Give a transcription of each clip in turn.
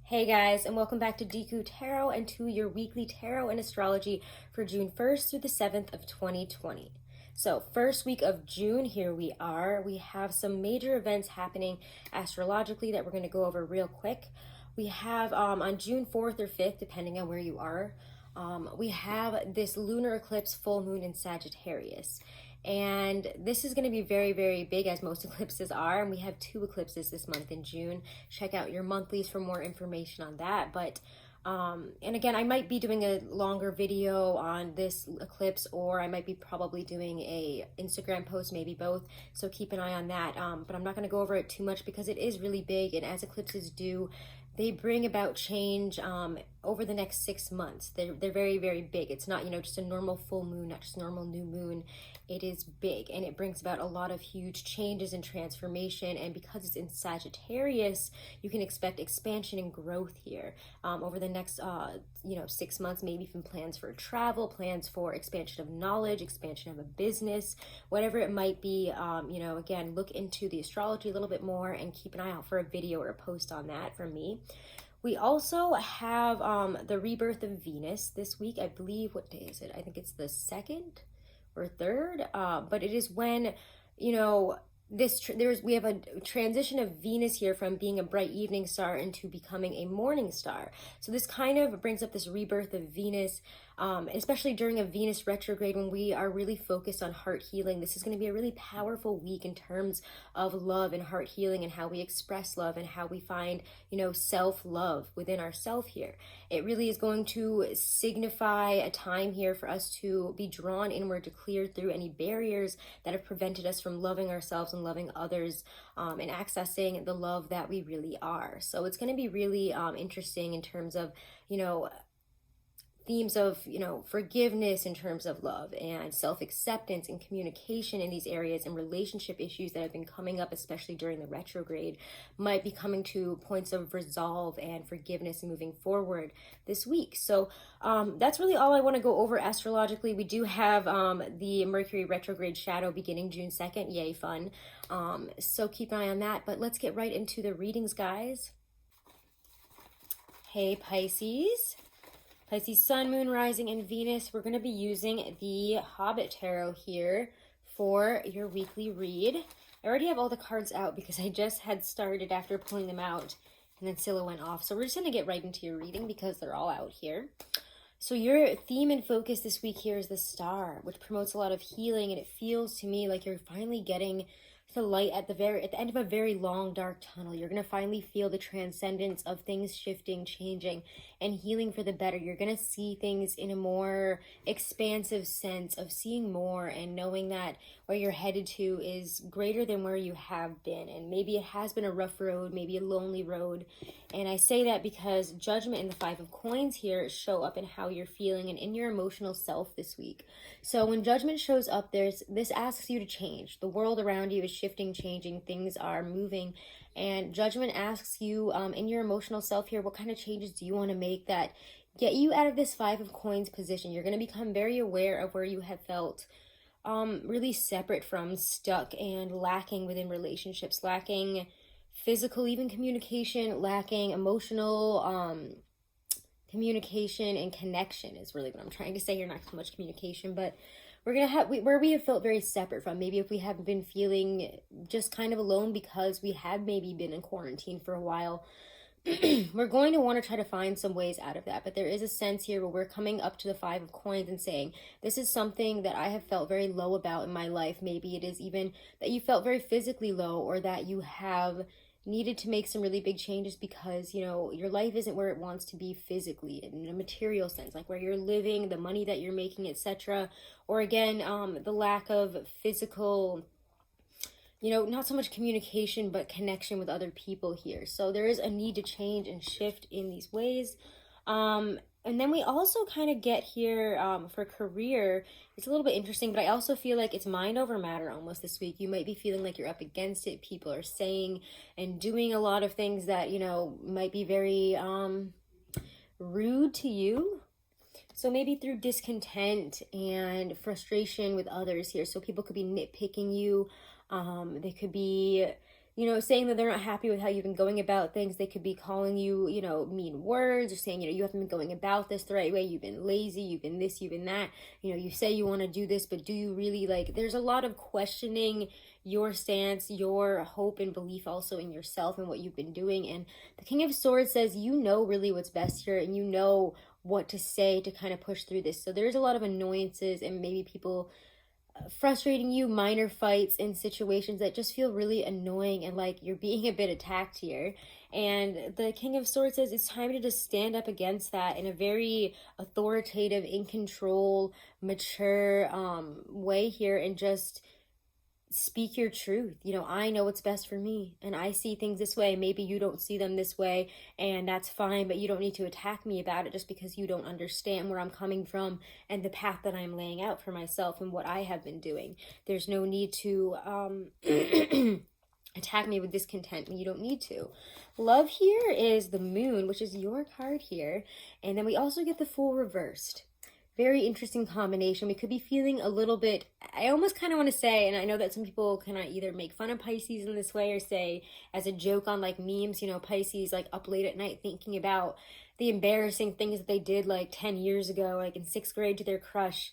Hey guys, and welcome back to Deku Tarot and to your weekly tarot and astrology for June 1st through the 7th of 2020. So, first week of June, here we are. We have some major events happening astrologically that we're going to go over real quick. We have on June 4th or 5th, depending on where you are, we have this lunar eclipse full moon in Sagittarius. And this is going to be very, very big, as most eclipses are. And we have 2 eclipses this month in June. Check out your monthlies for more information on that. But and again, I might be doing a longer video on this eclipse, or I might be probably doing a Instagram post, maybe both. So keep an eye on that. But I'm not going to go over it too much because it is really big. And as eclipses do, they bring about change over the next 6 months. They're very, very big. It's not, just a normal full moon, not just normal new moon. It is big, and it brings about a lot of huge changes and transformation. And because it's in Sagittarius, you can expect expansion and growth here over the next 6 months. Maybe even plans for travel, plans for expansion of knowledge, expansion of a business, whatever it might be. Again, look into the astrology a little bit more and keep an eye out for a video or a post on that from me. We also have the rebirth of Venus this week. I believe, what day is it? I think it's the 2nd or 3rd, but it is when, we have a transition of Venus here from being a bright evening star into becoming a morning star. So this kind of brings up this rebirth of Venus, especially during a Venus retrograde when we are really focused on heart healing. This is going to be a really powerful week in terms of love and heart healing and how we express love and how we find, self-love within ourselves here. It really is going to signify a time here for us to be drawn inward, to clear through any barriers that have prevented us from loving ourselves and loving others, and accessing the love that we really are. So it's going to be really interesting in terms of, themes of, forgiveness in terms of love and self-acceptance and communication in these areas, and relationship issues that have been coming up, especially during the retrograde, might be coming to points of resolve and forgiveness and moving forward this week. So that's really all I want to go over astrologically. We do have the Mercury retrograde shadow beginning June 2nd. Yay, fun. So keep an eye on that. But let's get right into the readings, guys. Hey, Pisces. Pisces Sun, Moon, Rising, and Venus. We're going to be using the Hobbit Tarot here for your weekly read. I already have all the cards out because I just had started after pulling them out, and then Scylla went off. So we're just going to get right into your reading because they're all out here. So your theme and focus this week here is the Star, which promotes a lot of healing, and it feels to me like you're finally getting the light at the end of a very long dark tunnel. You're going to finally feel the transcendence of things shifting, changing, and healing for the better. You're going to see things in a more expansive sense of seeing more and knowing that where you're headed to is greater than where you have been. And maybe it has been a rough road, maybe a lonely road. And I say that because Judgment and the 5 of Coins here show up in how you're feeling and in your emotional self this week. So when Judgment shows up, this asks you to change. The world around you is shifting, changing, things are moving, and Judgment asks you in your emotional self here, what kind of changes do you want to make that get you out of this 5 of Coins position? You're going to become very aware of where you have felt really separate from, stuck, and lacking within relationships, lacking physical even communication, lacking emotional communication and connection is really what I'm trying to say here. Not so much communication, but we're going to have where we have felt very separate from. Maybe if we have been feeling just kind of alone because we had maybe been in quarantine for a while, we're going to want to try to find some ways out of that. But there is a sense here where we're coming up to the 5 of Coins and saying, this is something that I have felt very low about in my life. Maybe it is even that you felt very physically low, or that you have needed to make some really big changes because, your life isn't where it wants to be physically, in a material sense, like where you're living, the money that you're making, etc. Or again, the lack of physical, not so much communication, but connection with other people here. So there is a need to change and shift in these ways. And then we also kind of get here for career. It's a little bit interesting, but I also feel like it's mind over matter almost this week. You might be feeling like you're up against it. People are saying and doing a lot of things that, might be very rude to you. So maybe through discontent and frustration with others here. So people could be nitpicking you. They could be, you know, saying that they're not happy with how you've been going about things. They could be calling you, you know, mean words, or saying, you know, you haven't been going about this the right way. You've been lazy, you've been this, you've been that. You know, you say you want to do this, but do you really? Like, there's a lot of questioning your stance, your hope and belief also in yourself and what you've been doing. And the King of Swords says, you know really what's best here, and you know what to say to kind of push through this. So there's a lot of annoyances and maybe people frustrating you, minor fights in situations that just feel really annoying and like you're being a bit attacked here. And the King of Swords says it's time to just stand up against that in a very authoritative, in control, mature way here, and just speak your truth. You know, I know what's best for me, and I see things this way. Maybe you don't see them this way, and that's fine, but you don't need to attack me about it just because you don't understand where I'm coming from and the path that I'm laying out for myself and what I have been doing. There's no need to attack me with discontent when you don't need to. Love here is the Moon, which is your card here, and then we also get the Fool reversed. Very interesting combination. We could be feeling a little bit, I almost kind of want to say, and I know that some people kind of either make fun of Pisces in this way or say as a joke on like memes, you know, Pisces like up late at night thinking about the embarrassing things that they did like 10 years ago, like in 6th grade to their crush,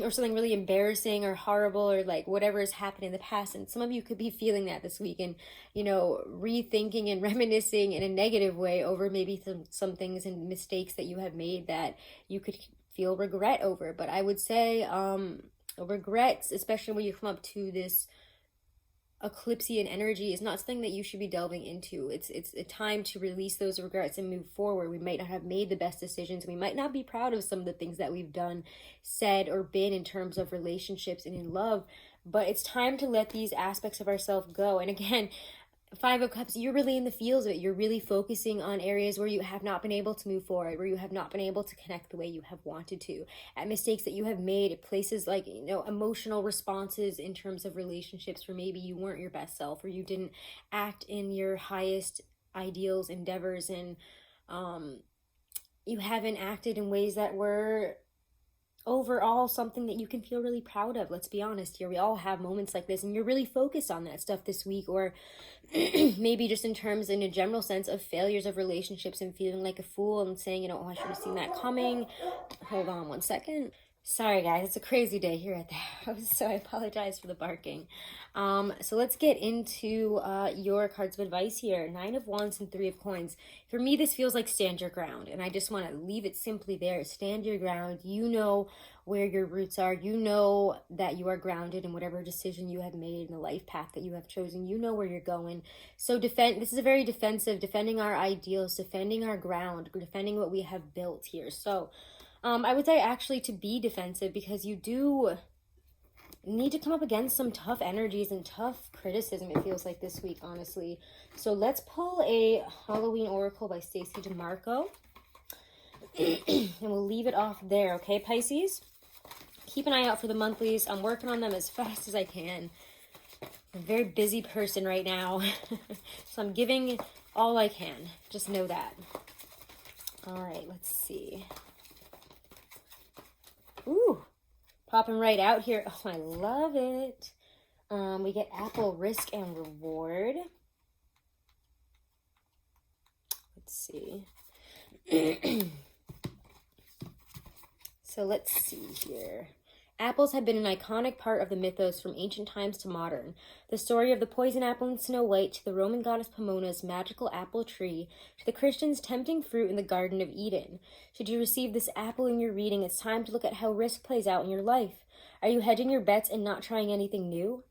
or something really embarrassing or horrible, or like whatever has happened in the past. And some of you could be feeling that this week and, you know, rethinking and reminiscing in a negative way over maybe some things and mistakes that you have made that you could feel regret over. But I would say regrets, especially when you come up to this eclipsean energy, is not something that you should be delving into. It's a time to release those regrets and move forward. We might not have made the best decisions. We might not be proud of some of the things that we've done, said, or been in terms of relationships and in love, but it's time to let these aspects of ourselves go. And again, Five of Cups, you're really in the feels of it. You're really focusing on areas where you have not been able to move forward, where you have not been able to connect the way you have wanted to, at mistakes that you have made, at places like, you know, emotional responses in terms of relationships where maybe you weren't your best self, or you didn't act in your highest ideals, endeavors, and you haven't acted in ways that were overall something that you can feel really proud of. Let's be honest here. We all have moments like this, and you're really focused on that stuff this week, or maybe just in terms, in a general sense, of failures of relationships and feeling like a fool and saying, you know, oh, I should have seen that coming. Hold on one second. Sorry guys, it's a crazy day here at the house, so I apologize for the barking. So let's get into your cards of advice here. 9 of Wands and 3 of Coins. For me, this feels like stand your ground, and I just want to leave it simply there. Stand your ground. You know where your roots are. You know that you are grounded in whatever decision you have made in the life path that you have chosen. You know where you're going. So this is a very defensive, defending our ideals, defending our ground, defending what we have built here. So I would say actually to be defensive, because you do need to come up against some tough energies and tough criticism, it feels like this week, honestly. So let's pull a Halloween Oracle by Stacey DeMarco. And we'll leave it off there, okay, Pisces? Keep an eye out for the monthlies. I'm working on them as fast as I can. I'm a very busy person right now. So I'm giving all I can. Just know that. All right, let's see. Ooh, popping right out here. Oh, I love it. We get Apple, Risk, and Reward. Let's see. So let's see here. Apples have been an iconic part of the mythos from ancient times to modern. The story of the poison apple in Snow White, to the Roman goddess Pomona's magical apple tree, to the Christians' tempting fruit in the Garden of Eden. Should you receive this apple in your reading, it's time to look at how risk plays out in your life. Are you hedging your bets and not trying anything new?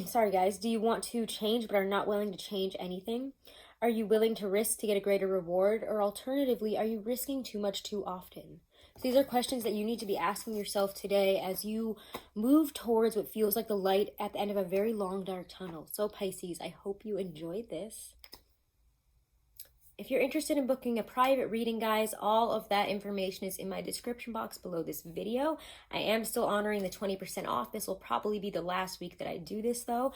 Sorry guys, do you want to change but are not willing to change anything? Are you willing to risk to get a greater reward? Or alternatively, are you risking too much too often? So these are questions that you need to be asking yourself today as you move towards what feels like the light at the end of a very long, dark tunnel. So Pisces, I hope you enjoyed this. If you're interested in booking a private reading, guys, all of that information is in my description box below this video. I am still honoring the 20% off. This will probably be the last week that I do this, though.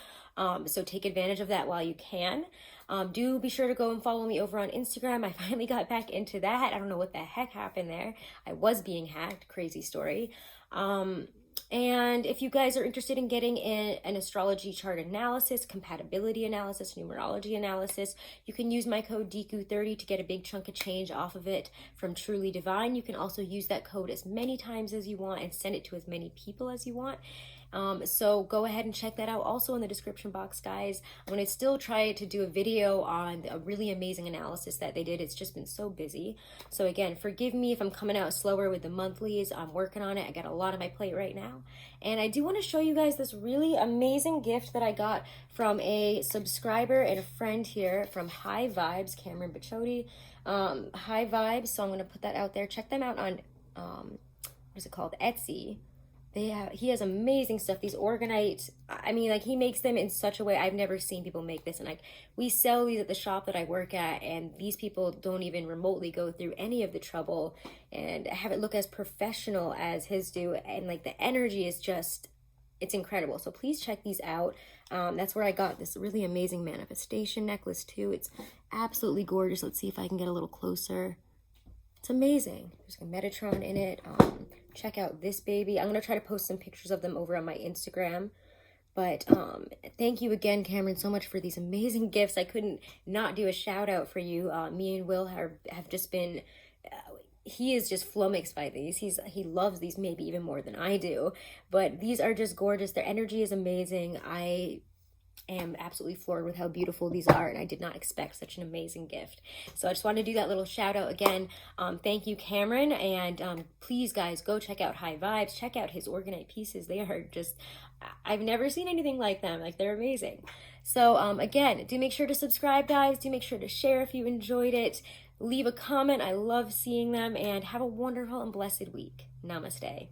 So take advantage of that while you can. Do be sure to go and follow me over on Instagram. I finally got back into that. I don't know what the heck happened there. I was being hacked. Crazy story. And if you guys are interested in getting an astrology chart analysis, compatibility analysis, numerology analysis, you can use my code Deku30 to get a big chunk of change off of it from Truly Divine. You can also use that code as many times as you want and send it to as many people as you want. So go ahead and check that out. Also in the description box, guys, I'm going to still try to do a video on a really amazing analysis that they did. It's just been so busy. So again, forgive me if I'm coming out slower with the monthlies. I'm working on it. I got a lot on my plate right now. And I do want to show you guys this really amazing gift that I got from a subscriber and a friend here from High Vibes, Cameron Bachotti. High Vibes. So I'm going to put that out there. Check them out on, what is it called? Etsy. He has amazing stuff. These orgonite, I mean, like, he makes them in such a way I've never seen people make this. And like, we sell these at the shop that I work at, and these people don't even remotely go through any of the trouble and have it look as professional as his do. And like, the energy is just, it's incredible. So please check these out. That's where I got this really amazing manifestation necklace too. It's absolutely gorgeous. Let's see if I can get a little closer. It's amazing. There's a Metatron in it. Check out this baby. I'm going to try to post some pictures of them over on my Instagram. But thank you again, Cameron, so much for these amazing gifts. I couldn't not do a shout out for you. Me and Will have just been... he is just flummoxed by these. He loves these maybe even more than I do. But these are just gorgeous. Their energy is amazing. I am absolutely floored with how beautiful these are, and I did not expect such an amazing gift. So I just wanted to do that little shout out again. Thank you, Cameron, and please, guys, go check out High Vibes. Check out his orgonite pieces. They are just, I've never seen anything like them. Like, they're amazing. So again, do make sure to subscribe, guys. Do make sure to share if you enjoyed it. Leave a comment. I love seeing them, and have a wonderful and blessed week. Namaste.